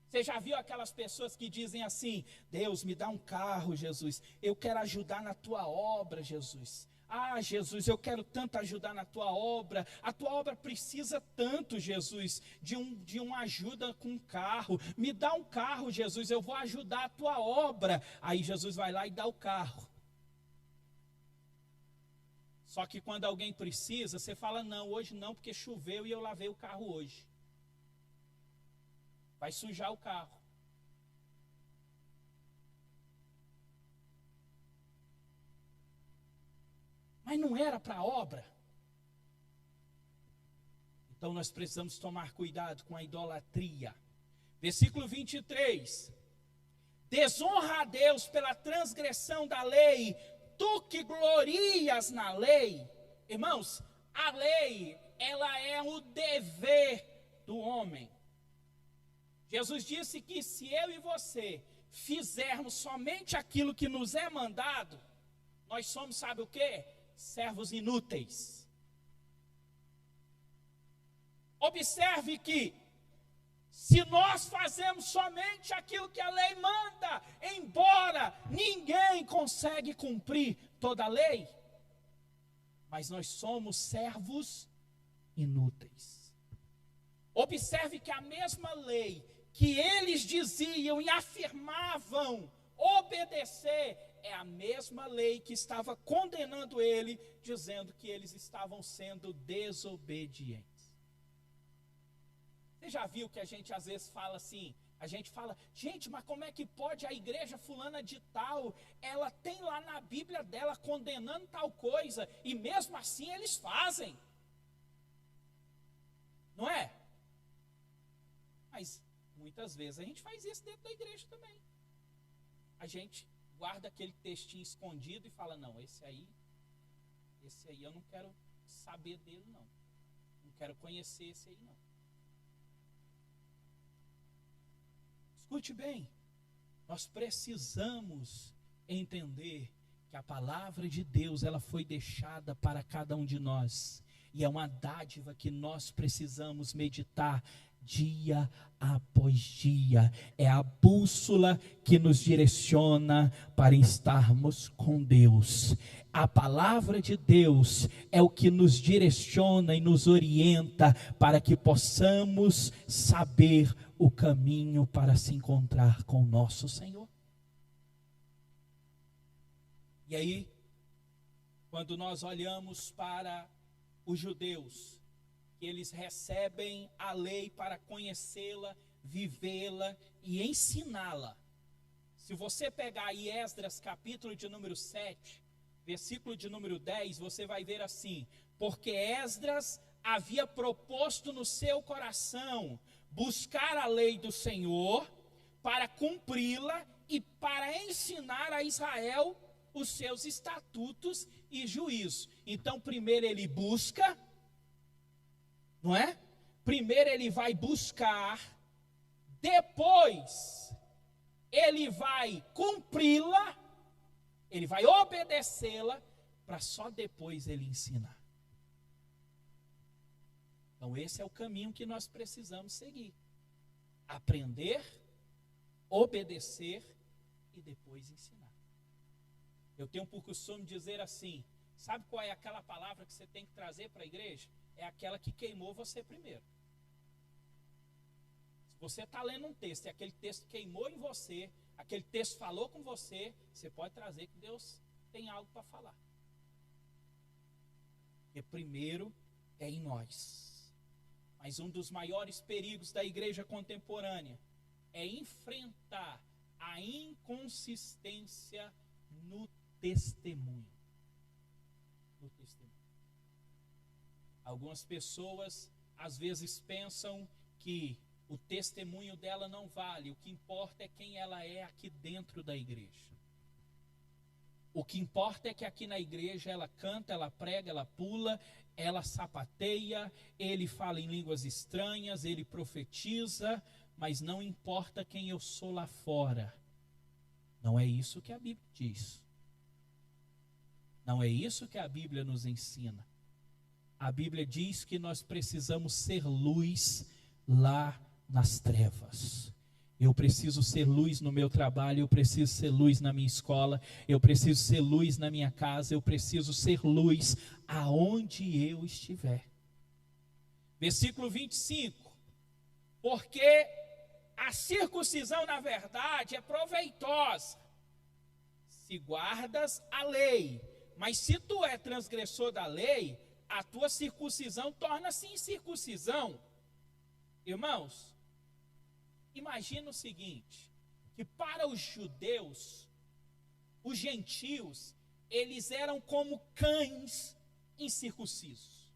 Você já viu aquelas pessoas que dizem assim: Deus, me dá um carro, Jesus, eu quero ajudar na tua obra, Jesus. Ah, Jesus, eu quero tanto ajudar na tua obra, a tua obra precisa tanto, Jesus, de uma ajuda com um carro. Me dá um carro, Jesus, eu vou ajudar a tua obra. Aí Jesus vai lá e dá o carro. Só que quando alguém precisa, você fala: não, hoje não, porque choveu e eu lavei o carro hoje. Vai sujar o carro. Mas não era para a obra. Então nós precisamos tomar cuidado com a idolatria. Versículo 23. Desonra a Deus pela transgressão da lei, tu que glorias na lei. Irmãos, a lei, ela é o dever do homem. Jesus disse que se eu e você fizermos somente aquilo que nos é mandado, nós somos, sabe o quê? Servos inúteis. Observe que, se nós fazemos somente aquilo que a lei manda, embora ninguém consegue cumprir toda a lei, mas nós somos servos inúteis. Observe que a mesma lei que eles diziam e afirmavam obedecer, é a mesma lei que estava condenando ele, dizendo que eles estavam sendo desobedientes. Você já viu que a gente às vezes fala assim, a gente fala: gente, mas como é que pode a igreja fulana de tal, ela tem lá na Bíblia dela condenando tal coisa, e mesmo assim eles fazem. Não é? Mas muitas vezes a gente faz isso dentro da igreja também. A gente guarda aquele textinho escondido e fala: não, esse aí eu não quero saber dele não. Não quero conhecer esse aí não. Escute bem, nós precisamos entender que a palavra de Deus, ela foi deixada para cada um de nós. E é uma dádiva que nós precisamos meditar dia após dia. É a bússola que nos direciona para estarmos com Deus. A palavra de Deus é o que nos direciona e nos orienta para que possamos saber o caminho para se encontrar com o nosso Senhor. E aí, quando nós olhamos para os judeus, que eles recebem a lei para conhecê-la, vivê-la e ensiná-la. Se você pegar aí Esdras, capítulo de número 7, versículo de número 10, você vai ver assim: porque Esdras havia proposto no seu coração buscar a lei do Senhor, para cumpri-la e para ensinar a Israel os seus estatutos e juízos. Então primeiro ele busca, não é? Primeiro ele vai buscar, depois ele vai cumpri-la, ele vai obedecê-la, para só depois ele ensinar. Então esse é o caminho que nós precisamos seguir: aprender, obedecer e depois ensinar. Eu tenho por costume dizer assim: sabe qual é aquela palavra que você tem que trazer para a igreja? É aquela que queimou você primeiro. Se você está lendo um texto e aquele texto queimou em você, aquele texto falou com você, você pode trazer que Deus tem algo para falar. Porque primeiro é em nós. Mas um dos maiores perigos da igreja contemporânea é enfrentar a inconsistência no testemunho. No testemunho. Algumas pessoas às vezes pensam que o testemunho dela não vale, o que importa é quem ela é aqui dentro da igreja. O que importa é que aqui na igreja ela canta, ela prega, ela pula, ela sapateia, ele fala em línguas estranhas, ele profetiza, mas não importa quem eu sou lá fora. Não é isso que a Bíblia diz. Não é isso que a Bíblia nos ensina. A Bíblia diz que nós precisamos ser luz lá nas trevas. Eu preciso ser luz no meu trabalho, eu preciso ser luz na minha escola, eu preciso ser luz na minha casa, eu preciso ser luz aonde eu estiver. Versículo 25. Porque a circuncisão, na verdade, é proveitosa, se guardas a lei. Mas se tu é transgressor da lei, a tua circuncisão torna-se incircuncisão. Irmãos, imagina o seguinte, que para os judeus, os gentios, eles eram como cães incircuncisos.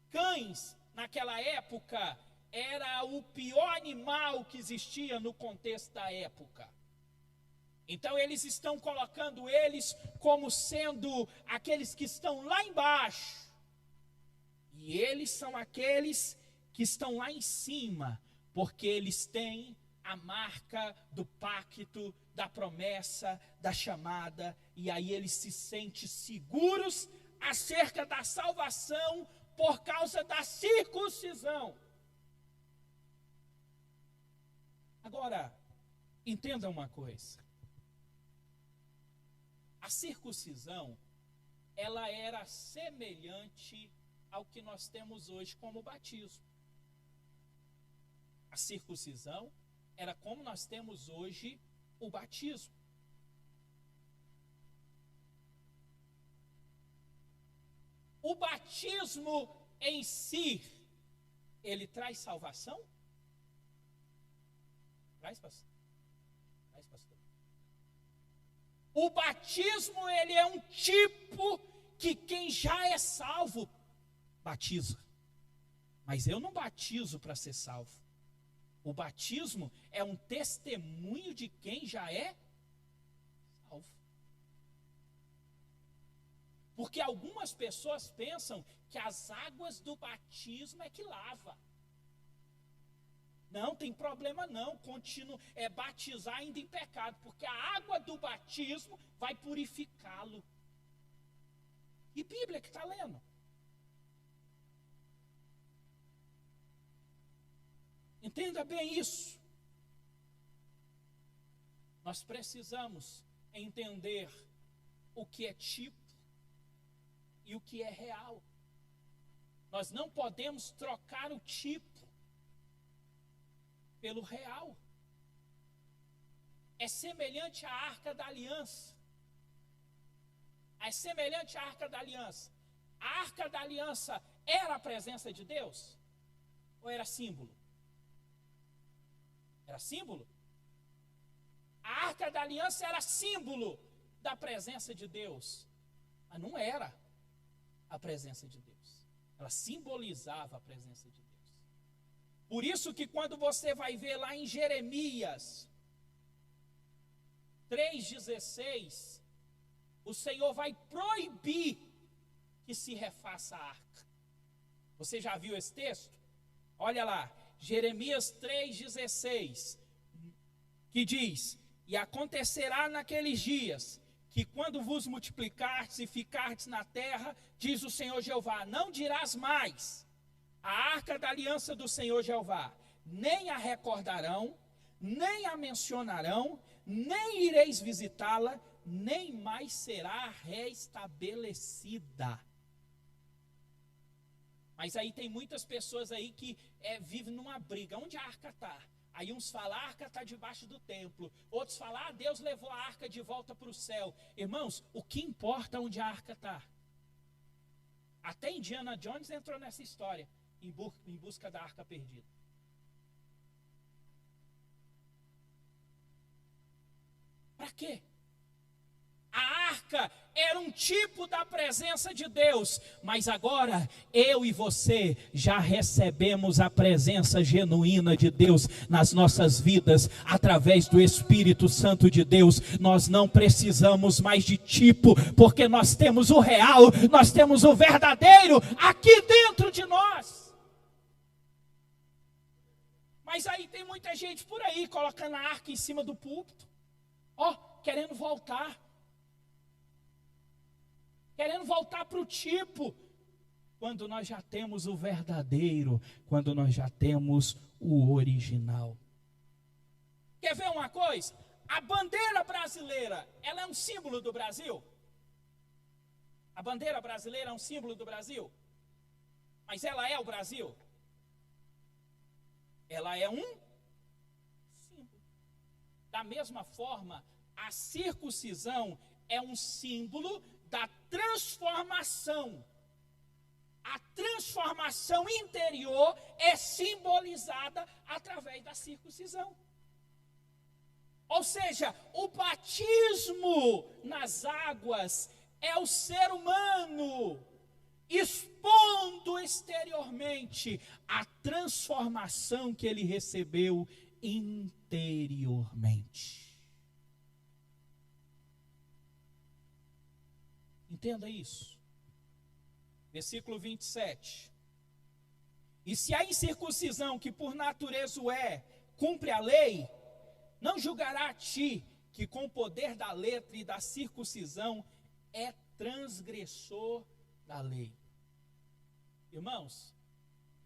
Cães, naquela época, era o pior animal que existia no contexto da época. Então eles estão colocando eles como sendo aqueles que estão lá embaixo. E eles são aqueles que estão lá em cima, porque eles têm a marca do pacto, da promessa, da chamada, e aí eles se sentem seguros acerca da salvação por causa da circuncisão. Agora, entenda uma coisa. A circuncisão, ela era semelhante ao que nós temos hoje como batismo. A circuncisão era como nós temos hoje o batismo. O batismo em si, ele traz salvação? Traz, pastor? Traz, pastor. O batismo, ele é um tipo que quem já é salvo batiza. Mas eu não batizo para ser salvo. O batismo é um testemunho de quem já é salvo. Porque algumas pessoas pensam que as águas do batismo é que lava. Não, tem problema não, batizar ainda em pecado, porque a água do batismo vai purificá-lo. E Bíblia que está lendo? Entenda bem isso. Nós precisamos entender o que é tipo e o que é real. Nós não podemos trocar o tipo pelo real. É semelhante à Arca da Aliança. É semelhante à Arca da Aliança. A Arca da Aliança era a presença de Deus? Ou era símbolo? Era símbolo? A Arca da Aliança era símbolo da presença de Deus. Mas não era a presença de Deus. Ela simbolizava a presença de Deus. Por isso que quando você vai ver lá em Jeremias 3,16, o Senhor vai proibir que se refaça a arca. Você já viu esse texto? Olha lá, Jeremias 3,16, que diz: e acontecerá naqueles dias, que quando vos multiplicardes e ficardes na terra, diz o Senhor Jeová, não dirás mais, a arca da aliança do Senhor Jeová, nem a recordarão, nem a mencionarão, nem ireis visitá-la, nem mais será restabelecida. Mas aí tem muitas pessoas aí que vivem numa briga. Onde a arca está? Aí uns falam, a arca está debaixo do templo. Outros falam, Deus levou a arca de volta para o céu. Irmãos, o que importa onde a arca está? Até Indiana Jones entrou nessa história, em busca da arca perdida. Para quê? A arca era um tipo da presença de Deus, mas agora eu e você já recebemos a presença genuína de Deus nas nossas vidas, através do Espírito Santo de Deus. Nós não precisamos mais de tipo, porque nós temos o real, nós temos o verdadeiro aqui dentro de nós. Mas aí tem muita gente por aí colocando a arca em cima do púlpito. querendo voltar para o tipo, quando nós já temos o verdadeiro, quando nós já temos o original. Quer ver uma coisa? A bandeira brasileira, ela é um símbolo do Brasil? A bandeira brasileira é um símbolo do Brasil? Mas ela é o Brasil? Ela é um símbolo. Da mesma forma, a circuncisão é um símbolo da transformação. A transformação interior é simbolizada através da circuncisão. Ou seja, o batismo nas águas é o ser humano expondo exteriormente a transformação que ele recebeu interiormente. Entenda isso. Versículo 27. E se a incircuncisão, que por natureza o é, cumpre a lei, não julgará a ti, que com o poder da letra e da circuncisão é transgressor da lei. Irmãos,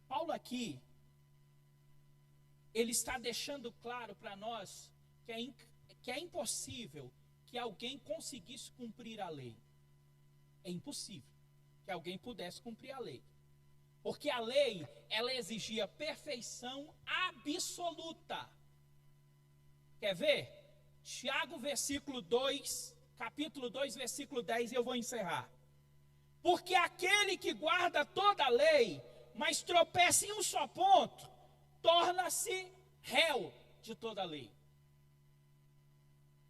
Paulo aqui, ele está deixando claro para nós que é impossível que alguém conseguisse cumprir a lei. É impossível que alguém pudesse cumprir a lei. Porque a lei, ela exigia perfeição absoluta. Quer ver? Tiago, capítulo 2, versículo 10, e eu vou encerrar. Porque aquele que guarda toda a lei, mas tropeça em um só ponto, torna-se réu de toda a lei.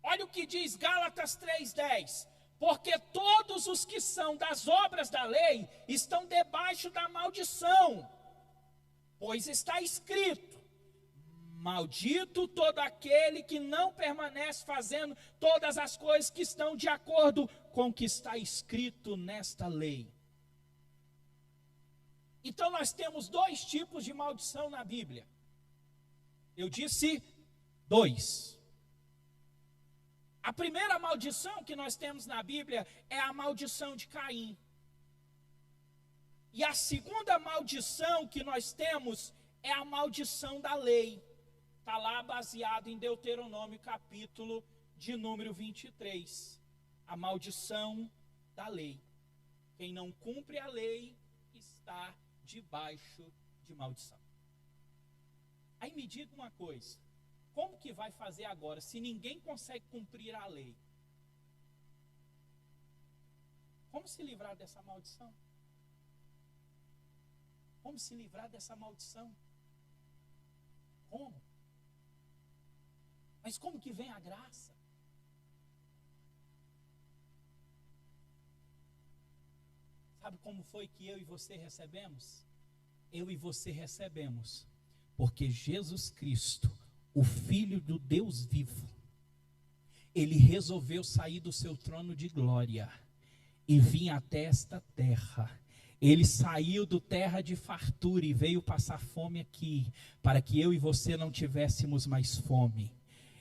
Olha o que diz Gálatas 3:10. Porque todos os que são das obras da lei estão debaixo da maldição. Pois está escrito: maldito todo aquele que não permanece fazendo todas as coisas que estão de acordo com o que está escrito nesta lei. Então nós temos dois tipos de maldição na Bíblia. Eu disse dois. A primeira maldição que nós temos na Bíblia é a maldição de Caim. E a segunda maldição que nós temos é a maldição da lei. Está lá baseado em Deuteronômio, capítulo de número 23. A maldição da lei. Quem não cumpre a lei está debaixo de maldição. Aí me diga uma coisa. Como que vai fazer agora, se ninguém consegue cumprir a lei? Como se livrar dessa maldição? Como se livrar dessa maldição? Como? Mas como que vem a graça? Sabe como foi que eu e você recebemos? Eu e você recebemos porque Jesus Cristo, o Filho do Deus vivo, ele resolveu sair do seu trono de glória e vir até esta terra. Ele saiu do terra de fartura e veio passar fome aqui, para que eu e você não tivéssemos mais fome.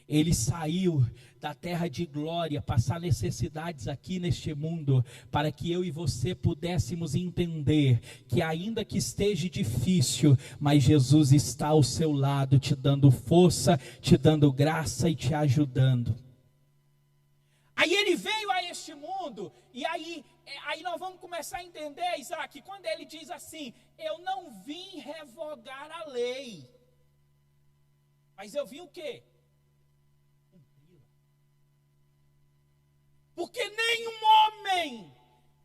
Ele saiu da terra de glória, passar necessidades aqui neste mundo, para que eu e você pudéssemos entender que ainda que esteja difícil, mas Jesus está ao seu lado, te dando força, te dando graça e te ajudando. Aí ele veio a este mundo, e aí nós vamos começar a entender, Isaac, quando ele diz assim: eu não vim revogar a lei, mas eu vim o quê? Porque nenhum homem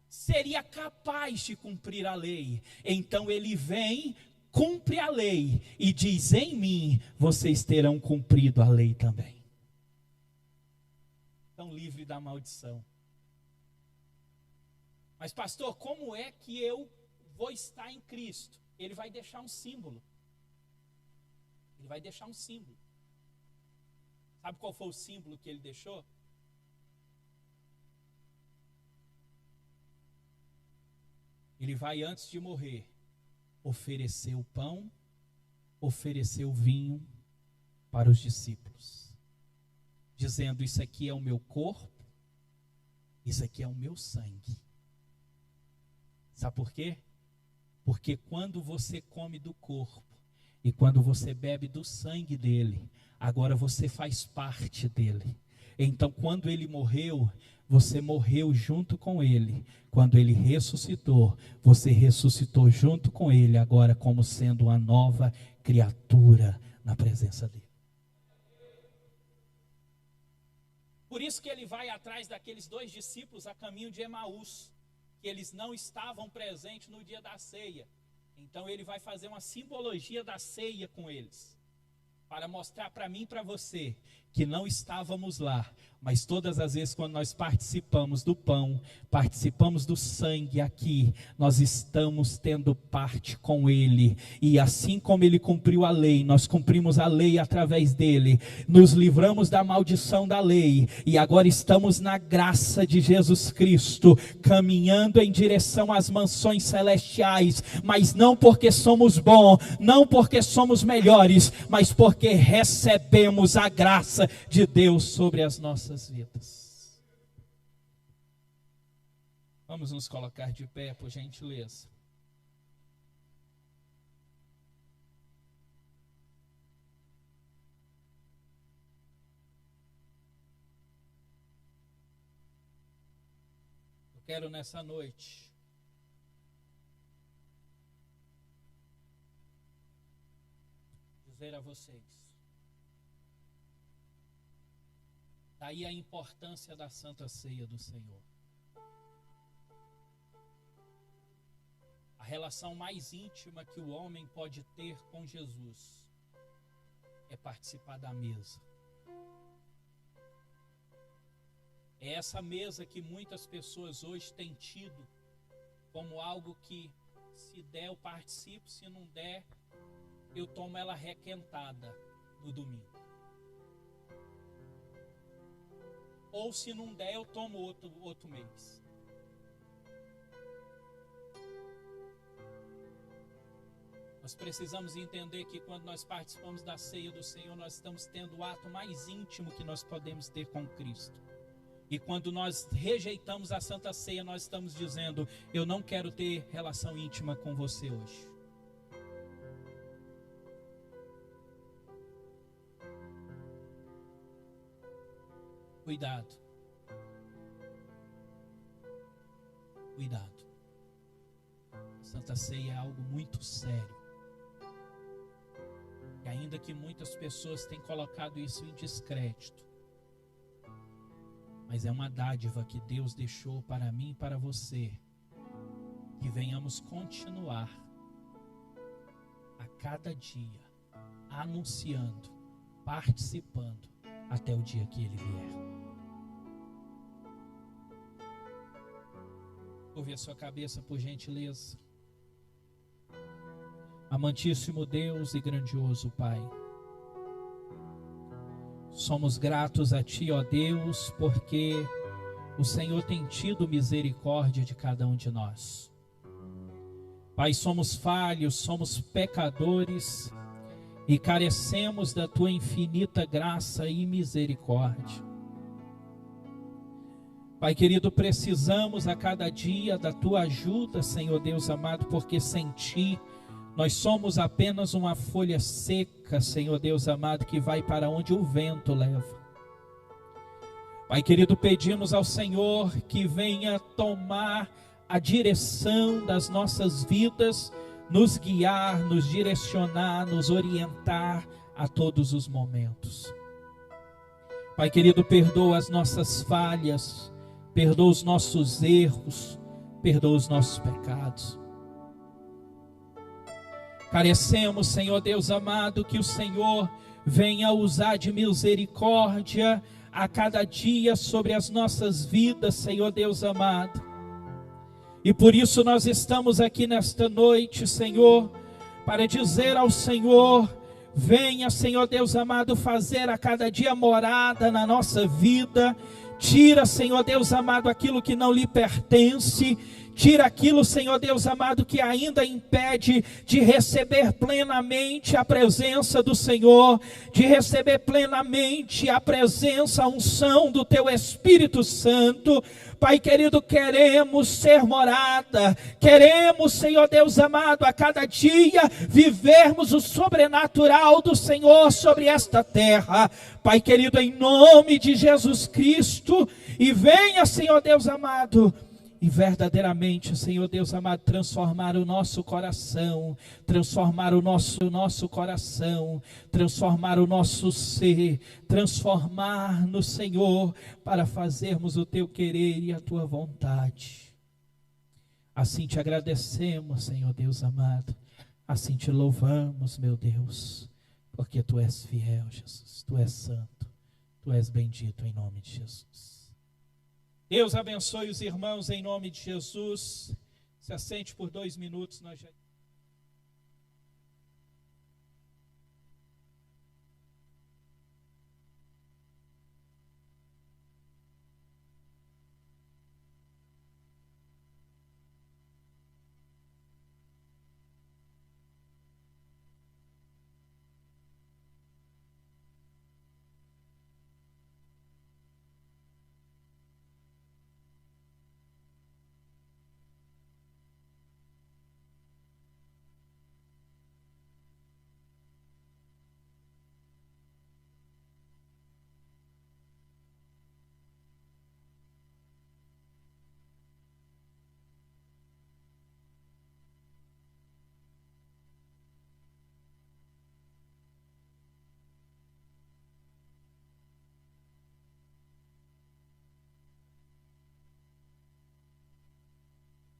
seria capaz de cumprir a lei. Então ele vem, cumpre a lei e diz: em mim vocês terão cumprido a lei também. Estão livres da maldição. Mas pastor, como é que eu vou estar em Cristo? Ele vai deixar um símbolo. Ele vai deixar um símbolo. Sabe qual foi o símbolo que ele deixou? Ele vai, antes de morrer, oferecer o pão, oferecer o vinho para os discípulos. dizendo: isso aqui é o meu corpo, isso aqui é o meu sangue. Sabe por quê? Porque quando você come do corpo e quando você bebe do sangue dele, agora você faz parte dele. Então, quando ele morreu, você morreu junto com ele. Quando ele ressuscitou, você ressuscitou junto com ele, agora como sendo uma nova criatura na presença dele. Por isso que ele vai atrás daqueles 2 discípulos a caminho de Emaús, que eles não estavam presentes no dia da ceia. Então ele vai fazer uma simbologia da ceia com eles, para mostrar para mim e para você que não estávamos lá, mas todas as vezes quando nós participamos do pão, participamos do sangue aqui, nós estamos tendo parte com ele. E assim como ele cumpriu a lei, nós cumprimos a lei através dele, nos livramos da maldição da lei, e agora estamos na graça de Jesus Cristo, caminhando em direção às mansões celestiais, mas não porque somos bons, não porque somos melhores, mas porque recebemos a graça de Deus sobre as nossas vidas. Vamos nos colocar de pé, por gentileza. Eu quero nessa noite dizer a vocês, daí a importância da Santa Ceia do Senhor. A relação mais íntima que o homem pode ter com Jesus é participar da mesa. É essa mesa que muitas pessoas hoje têm tido como algo que, se der eu participo, se não der eu tomo ela requentada no domingo. Ou se não der, eu tomo outro mês. Nós precisamos entender que quando nós participamos da ceia do Senhor, nós estamos tendo o ato mais íntimo que nós podemos ter com Cristo. E quando nós rejeitamos a Santa Ceia, nós estamos dizendo: eu não quero ter relação íntima com você hoje. Cuidado. Cuidado. Santa Ceia é algo muito sério. E ainda que muitas pessoas tenham colocado isso em descrédito, mas é uma dádiva que Deus deixou para mim e para você, que venhamos continuar a cada dia anunciando, participando, até o dia que Ele vier. Curve a sua cabeça, por gentileza. Amantíssimo Deus e grandioso Pai, somos gratos a Ti, ó Deus, porque o Senhor tem tido misericórdia de cada um de nós. Pai, somos falhos, somos pecadores e carecemos da Tua infinita graça e misericórdia. Pai querido, precisamos a cada dia da Tua ajuda, Senhor Deus amado, porque sem Ti nós somos apenas uma folha seca, Senhor Deus amado, que vai para onde o vento leva. Pai querido, pedimos ao Senhor que venha tomar a direção das nossas vidas, nos guiar, nos direcionar, nos orientar a todos os momentos. Pai querido, perdoa as nossas falhas, perdoa os nossos erros, perdoa os nossos pecados. Carecemos, Senhor Deus amado, que o Senhor venha usar de misericórdia a cada dia sobre as nossas vidas, Senhor Deus amado. E por isso nós estamos aqui nesta noite, Senhor, para dizer ao Senhor: venha, Senhor Deus amado, fazer a cada dia morada na nossa vida. Tira, Senhor Deus amado, aquilo que não lhe pertence. Tira aquilo, Senhor Deus amado, que ainda impede de receber plenamente a presença do Senhor, de receber plenamente a presença, a unção do Teu Espírito Santo. Pai querido, queremos ser morada, queremos, Senhor Deus amado, a cada dia vivermos o sobrenatural do Senhor sobre esta terra. Pai querido, em nome de Jesus Cristo, e venha, Senhor Deus amado, e verdadeiramente, Senhor Deus amado, transformar o nosso coração, transformar o nosso coração, transformar o nosso ser, transformar no Senhor, para fazermos o Teu querer e a Tua vontade. Assim te agradecemos, Senhor Deus amado, assim te louvamos, meu Deus, porque Tu és fiel, Jesus, Tu és santo, Tu és bendito em nome de Jesus. Deus abençoe os irmãos em nome de Jesus. Se assente por 2 minutos, nós já...